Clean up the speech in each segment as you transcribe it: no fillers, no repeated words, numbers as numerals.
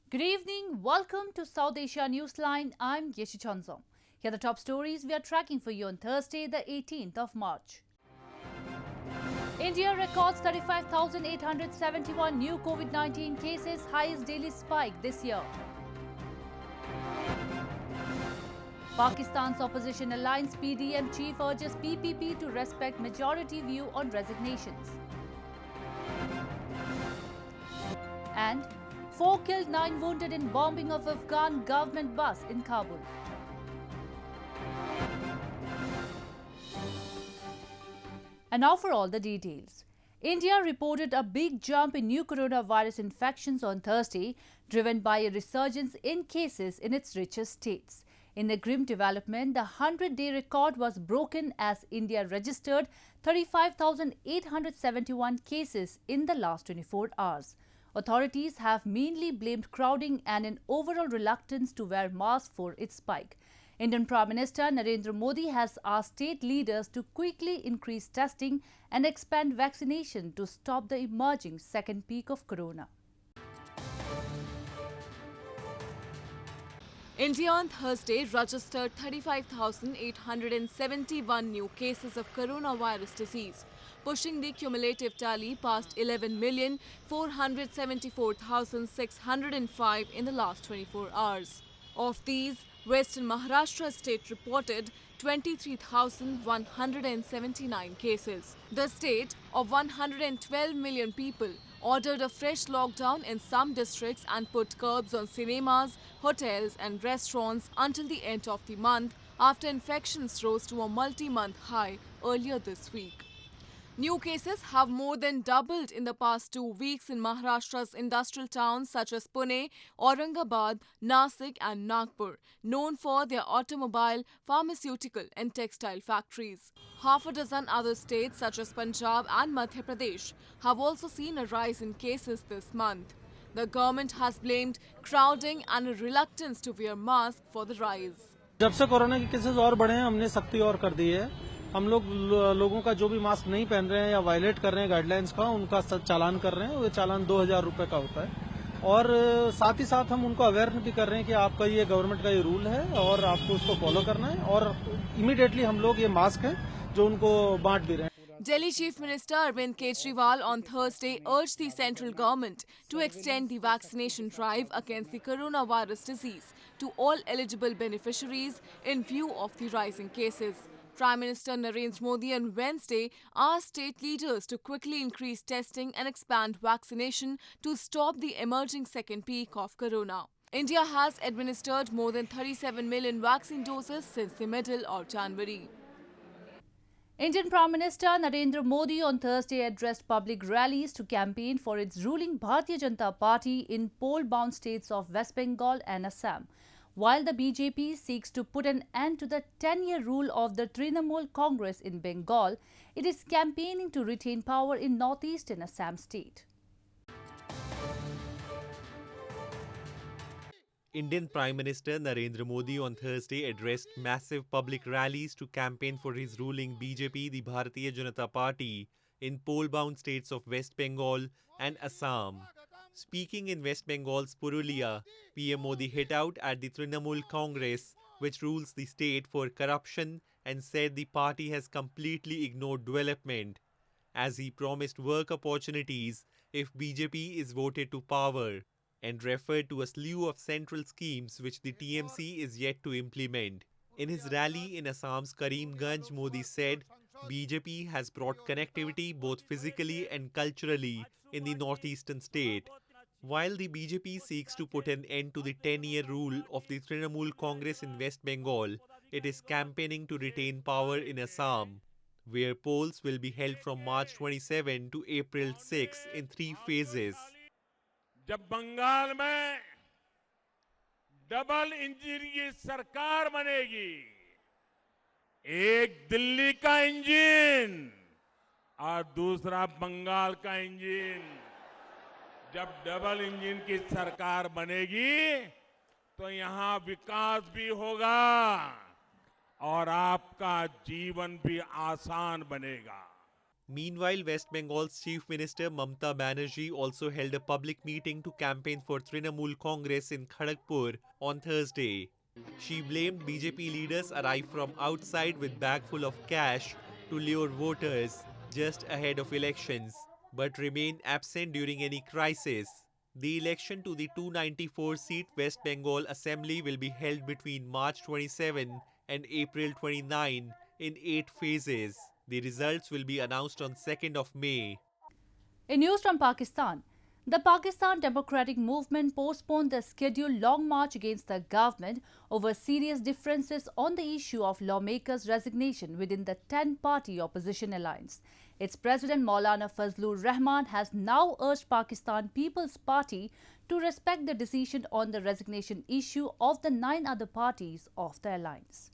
Good evening. Welcome to South Asia Newsline. I'm Yeshi Chanzong. Here are the top stories we are tracking for you on Thursday, the 18th of March. India records 35,871 new COVID-19 cases, highest daily spike this year. Pakistan's opposition alliance PDM chief urges PPP to respect majority view on resignations. And 4 killed, 9 wounded in bombing of Afghan government bus in Kabul. And now for all the details. India reported a big jump in new coronavirus infections on Thursday, driven by a resurgence in cases in its richest states. In a grim development, the 100-day record was broken as India registered 35,871 cases in the last 24 hours. Authorities have mainly blamed crowding and an overall reluctance to wear masks for its spike. Indian Prime Minister Narendra Modi has asked state leaders to quickly increase testing and expand vaccination to stop the emerging second peak of corona. India on Thursday registered 35,871 new cases of coronavirus disease, pushing the cumulative tally past 11,474,605 in the last 24 hours. Of these, Western Maharashtra state reported 23,179 cases. The state of 112 million people ordered a fresh lockdown in some districts and put curbs on cinemas, hotels and restaurants until the end of the month after infections rose to a multi-month high earlier this week. New cases have more than doubled in the past 2 weeks in Maharashtra's industrial towns such as Pune, Aurangabad, Nasik and Nagpur, known for their automobile, pharmaceutical and textile factories. Half a dozen other states such as Punjab and Madhya Pradesh have also seen a rise in cases this month. The government has blamed crowding and a reluctance to wear masks for the rise. जब से corona के cases और बढ़े हैं, हमने सख्ती और कर दी है। हम लोगों का जो भी मास्क नहीं पहन रहे हैं या वायलेट कर रहे हैं गाइडलाइंस का, उनका चालान कर रहे हैं। वो चालान 2,000 रुपए का होता है और साथ ही साथ हम उनको अवेयर भी कर रहे हैं कि आपका ये गवर्नमेंट का ये रूल है और आपको उसको फॉलो करना है। और इमीडिएटली हम लोग ये मास्क हैं जो उनको बांट भी रहे हैं। Delhi Chief Minister Arvind Kejriwal on Thursday urged the central government to extend the vaccination drive against the coronavirus disease to all eligible beneficiaries in view of the rising cases. Prime Minister Narendra Modi on Wednesday asked state leaders to quickly increase testing and expand vaccination to stop the emerging second peak of corona. India has administered more than 37 million vaccine doses since the middle of January. Indian Prime Minister Narendra Modi on Thursday addressed public rallies to campaign for its ruling Bharatiya Janata Party in poll-bound states of West Bengal and Assam. While the BJP seeks to put an end to the 10-year rule of the Trinamool Congress in Bengal, it is campaigning to retain power in northeastern Assam state. Indian Prime Minister Narendra Modi on Thursday addressed massive public rallies to campaign for his ruling BJP, the Bharatiya Janata Party, in poll-bound states of West Bengal and Assam. Speaking in West Bengal's Purulia, PM Modi hit out at the Trinamool Congress, which rules the state, for corruption and said the party has completely ignored development, as he promised work opportunities if BJP is voted to power, and referred to a slew of central schemes which the TMC is yet to implement. In his rally in Assam's Karimganj, Modi said BJP has brought connectivity both physically and culturally in the northeastern state. While the BJP seeks to put an end to the 10-year rule of the Trinamool Congress in West Bengal, it is campaigning to retain power in Assam, where polls will be held from March 27 to April 6 in 3 phases. जब बंगाल में double engine की सरकार बनेगी, एक दिल्ली का engine और दूसरा बंगाल का इंजन, जब डबल इंजन की सरकार बनेगी तो यहां विकास भी होगा और आपका जीवन भी आसान बनेगा। Meanwhile, West Bengal's Chief Minister Mamata Banerjee also held a public meeting to campaign for Trinamool Congress in Kharagpur on Thursday. She blamed BJP leaders arrive from outside with bag full of cash to lure voters just ahead of elections, but remain absent during any crisis. The election to the 294-seat West Bengal Assembly will be held between March 27 and April 29 in 8 phases. The results will be announced on 2nd of May. In news from Pakistan, the Pakistan Democratic Movement postponed the scheduled long march against the government over serious differences on the issue of lawmakers' resignation within the 10-party opposition alliance. Its president Maulana Fazlur Rahman has now urged Pakistan People's Party to respect the decision on the resignation issue of the 9 other parties of the alliance.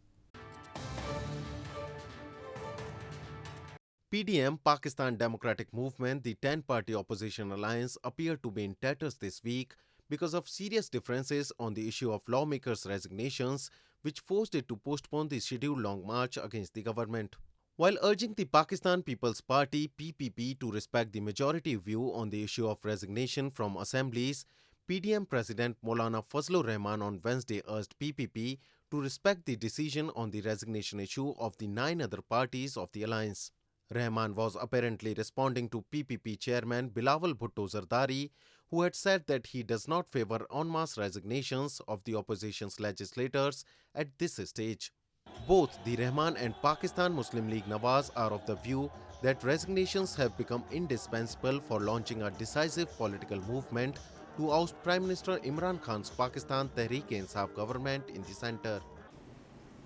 PDM, Pakistan Democratic Movement, the 10-party opposition alliance, appeared to be in tatters this week because of serious differences on the issue of lawmakers' resignations, which forced it to postpone the scheduled long march against the government. While urging the Pakistan People's Party (PPP) to respect the majority view on the issue of resignation from assemblies, PDM President Maulana Fazlur Rahman on Wednesday urged PPP to respect the decision on the resignation issue of the 9 other parties of the alliance. Rahman was apparently responding to PPP chairman Bilawal Bhutto Zardari, who had said that he does not favour en masse resignations of the opposition's legislators at this stage. Both the Rahman and Pakistan Muslim League Nawaz are of the view that resignations have become indispensable for launching a decisive political movement to oust Prime Minister Imran Khan's Pakistan Tehreek-e-Insaf government in the centre.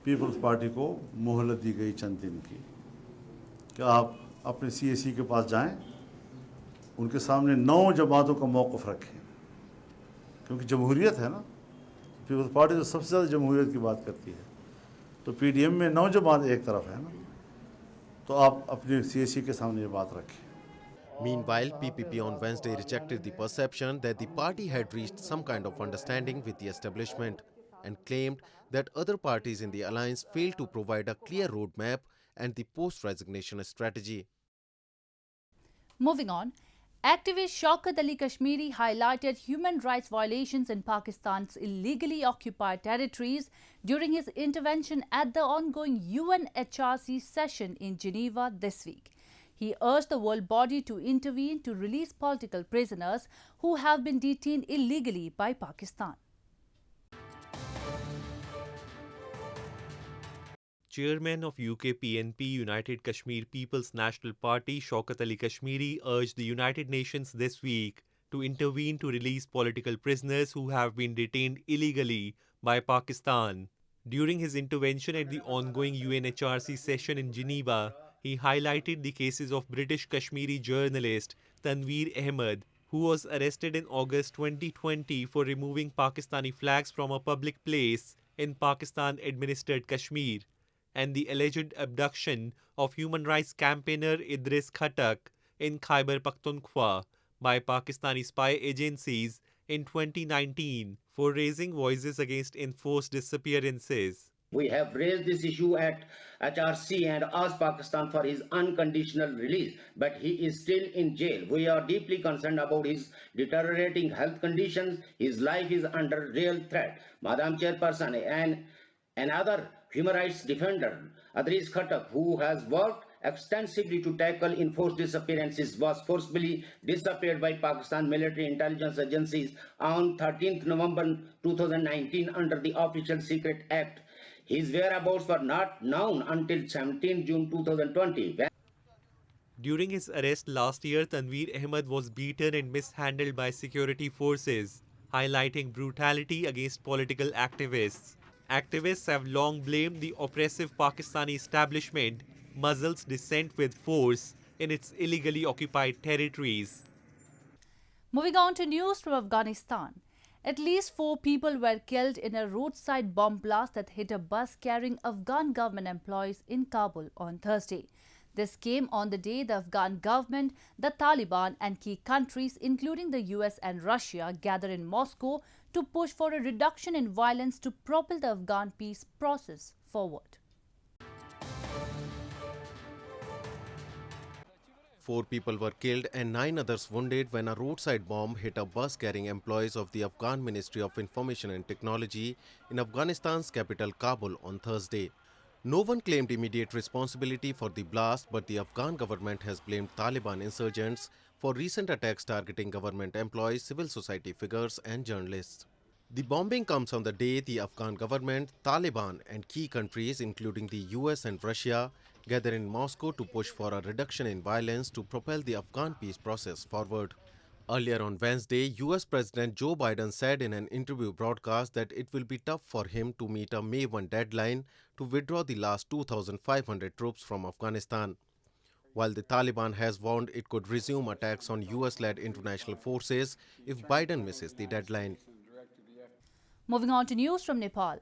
Peoples Party को मोहलत दी गई चंद दिन की कि आप अपने CAC के पास जाएं, उनके सामने 9 जमातों का मौक़िफ़ रखें, क्योंकि जमहूरियत है ना, पीपल्स पार्टी तो सबसे ज़्यादा जमहूरियत की बात करती है, तो PDM में 9 जमात एक तरफ है ना, तो आप अपने CAC के सामने ये बात रखें. Meanwhile, PPP on Wednesday rejected the perception that the party had reached some kind of understanding with the establishment and claimed that other parties in the alliance failed to provide a clear roadmap and the post-resignation strategy. Moving on, activist Shaukat Ali Kashmiri highlighted human rights violations in Pakistan's illegally occupied territories during his intervention at the ongoing UNHRC session in Geneva this week. He urged the world body to intervene to release political prisoners who have been detained illegally by Pakistan. Chairman of UK PNP United Kashmir People's National Party Shaukat Ali Kashmiri urged the United Nations this week to intervene to release political prisoners who have been detained illegally by Pakistan. During his intervention at the ongoing UNHRC session in Geneva, he highlighted the cases of British Kashmiri journalist Tanveer Ahmed, who was arrested in August 2020 for removing Pakistani flags from a public place in Pakistan-administered Kashmir, and the alleged abduction of human rights campaigner Idris Khattak in Khyber Pakhtunkhwa by Pakistani spy agencies in 2019 for raising voices against enforced disappearances. We have raised this issue at HRC and asked Pakistan for his unconditional release, but he is still in jail. We are deeply concerned about his deteriorating health conditions. His life is under real threat. Madam Chairperson, and another human rights defender, Idris Khattak, who has worked extensively to tackle enforced disappearances, was forcibly disappeared by Pakistan military intelligence agencies on 13th November 2019 under the Official Secret Act. His whereabouts were not known until 17 June 2020. During his arrest last year, Tanveer Ahmed was beaten and mishandled by security forces, highlighting brutality against political activists. Activists have long blamed the oppressive Pakistani establishment muzzles dissent with force in its illegally occupied territories. Moving on to news from Afghanistan. At least 4 people were killed in a roadside bomb blast that hit a bus carrying Afghan government employees in Kabul on Thursday. This came on the day the Afghan government, the Taliban and key countries including the US and Russia gathered in Moscow to push for a reduction in violence to propel the Afghan peace process forward. 4 people were killed and 9 others wounded when a roadside bomb hit a bus carrying employees of the Afghan Ministry of Information and Technology in Afghanistan's capital Kabul on Thursday. No one claimed immediate responsibility for the blast, but the Afghan government has blamed Taliban insurgents for recent attacks targeting government employees, civil society figures and journalists. The bombing comes on the day the Afghan government, Taliban and key countries including the US and Russia gather in Moscow to push for a reduction in violence to propel the Afghan peace process forward. Earlier on Wednesday, US President Joe Biden said in an interview broadcast that it will be tough for him to meet a May 1 deadline to withdraw the last 2,500 troops from Afghanistan. While the Taliban has warned it could resume attacks on US-led international forces if Biden misses the deadline. Moving on to news from Nepal.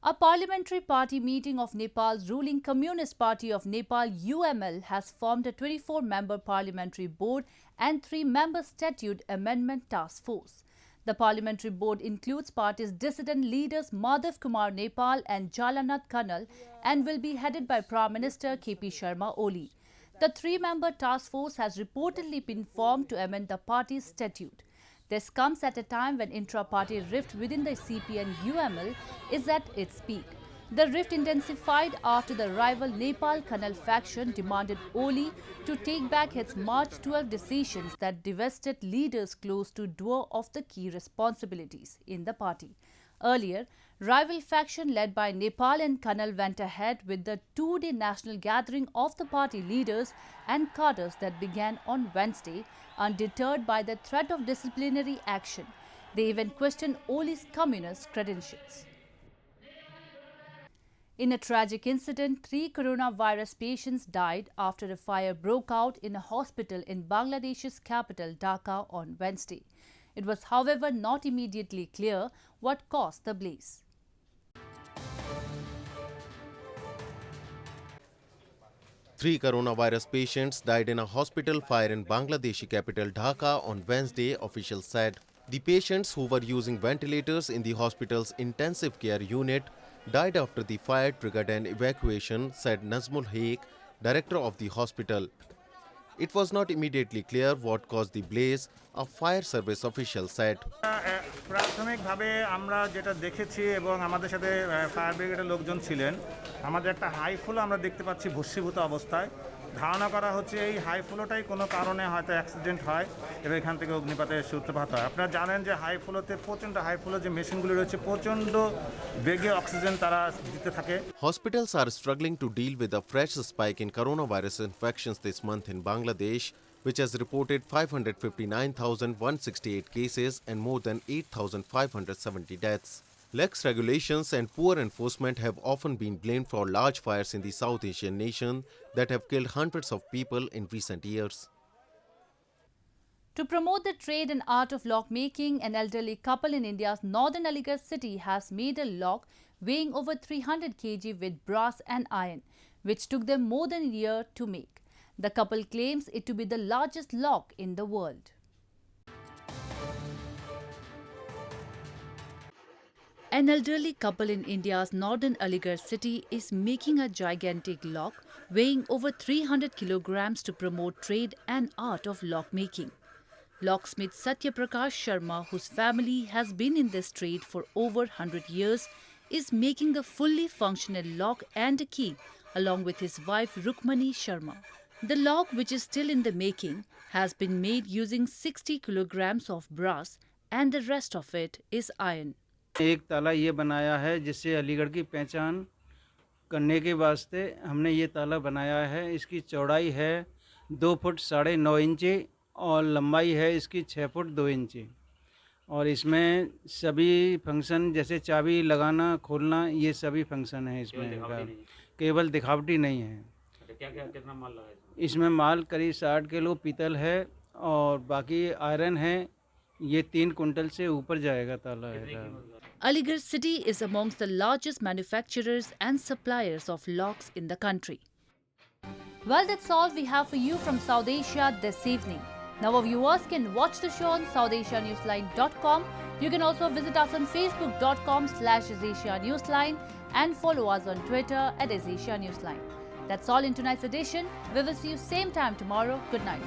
A parliamentary party meeting of Nepal's ruling Communist Party of Nepal UML has formed a 24-member parliamentary board and 3-member statute amendment task force. The parliamentary board includes party's dissident leaders Madhav Kumar Nepal and Jalanath Khanal and will be headed by Prime Minister KP Sharma Oli. The 3-member task force has reportedly been formed to amend the party's statute. This comes at a time when intra-party rift within the CP and UML is at its peak. The rift intensified after the rival Nepal Khanal faction demanded Oli to take back its March 12 decisions that divested leaders close to duo of the key responsibilities in the party. Earlier, rival faction led by Nepal and Khanal went ahead with the 2-day national gathering of the party leaders and cadres that began on Wednesday, undeterred by the threat of disciplinary action. They even questioned Oli's communist credentials. In a tragic incident, 3 coronavirus patients died after a fire broke out in a hospital in Bangladesh's capital Dhaka on Wednesday. It was, however, not immediately clear what caused the blaze. Three coronavirus patients died in a hospital fire in Bangladeshi capital Dhaka on Wednesday, officials said. The patients who were using ventilators in the hospital's intensive care unit died after the fire triggered an evacuation, said Nazmul Haque, director of the hospital. It was not immediately clear what caused the blaze, a fire service official said. প্রাথমিকভাবে আমরা যেটা দেখেছি এবং আমাদের সাথে fire ব্রিগেডের লোকজন ছিলেন, আমাদের একটা হাই ফ্লো আমরা দেখতে পাচ্ছি ভস্মীভূত অবস্থায়। ধারণা করা হচ্ছে এই হাই ফ্লোটাই কোনো কারণে হয়তো অ্যাক্সিডেন্ট হয় এবং এখান থেকে অগ্নিপাতের সূত্রপাত হয়। আপনারা জানেন যে হাই ফ্লোতে প্রচণ্ড হাই ফ্লো যে মেশিনগুলো রয়েছে প্রচণ্ড বেগে অক্সিজেন তারা দিতে থাকে। Hospitals are struggling to deal with a fresh spike in coronavirus infections this month in Bangladesh, which has reported 559,168 cases and more than 8,570 deaths. Lax regulations and poor enforcement have often been blamed for large fires in the South Asian nation that have killed hundreds of people in recent years. To promote the trade and art of lock making, an elderly couple in India's northern Aligarh city has made a lock weighing over 300 kg with brass and iron, which took them more than a year to make. The couple claims it to be the largest lock in the world. An elderly couple in India's northern Aligarh city is making a gigantic lock weighing over 300 kilograms to promote trade and art of lock making. Locksmith Satya Prakash Sharma, whose family has been in this trade for over 100 years, is making a fully functional lock and a key along with his wife Rukmani Sharma. The lock, which is still in the making, has been made using 60 kilograms of brass and the rest of it is iron. एक ताला ये बनाया है जिससे अलीगढ़ की पहचान करने के वास्ते हमने ये ताला बनाया है। इसकी चौड़ाई है 2 फुट 9.5 इंची और लंबाई है इसकी 6 फुट 2 इंची और इसमें सभी फंक्शन जैसे चाबी लगाना खोलना ये सभी फंक्शन है इसमें। केवल दिखावटी नहीं है। कितना माल लगा इसमें? माल करीब 60 किलो पीतल है और बाकी आयरन है। ये 3 कुंटल से ऊपर जाएगा ताला है। Aligarh city is amongst the largest manufacturers and suppliers of locks in the country. Well, that's all we have for you from South Asia this evening. Now our viewers can watch the show on SouthAsiaNewsline.com. You can also visit us on Facebook.com/AsAsiaNewsline and follow us on Twitter @AsAsiaNewsline. That's all in tonight's edition. We will see you same time tomorrow. Good night.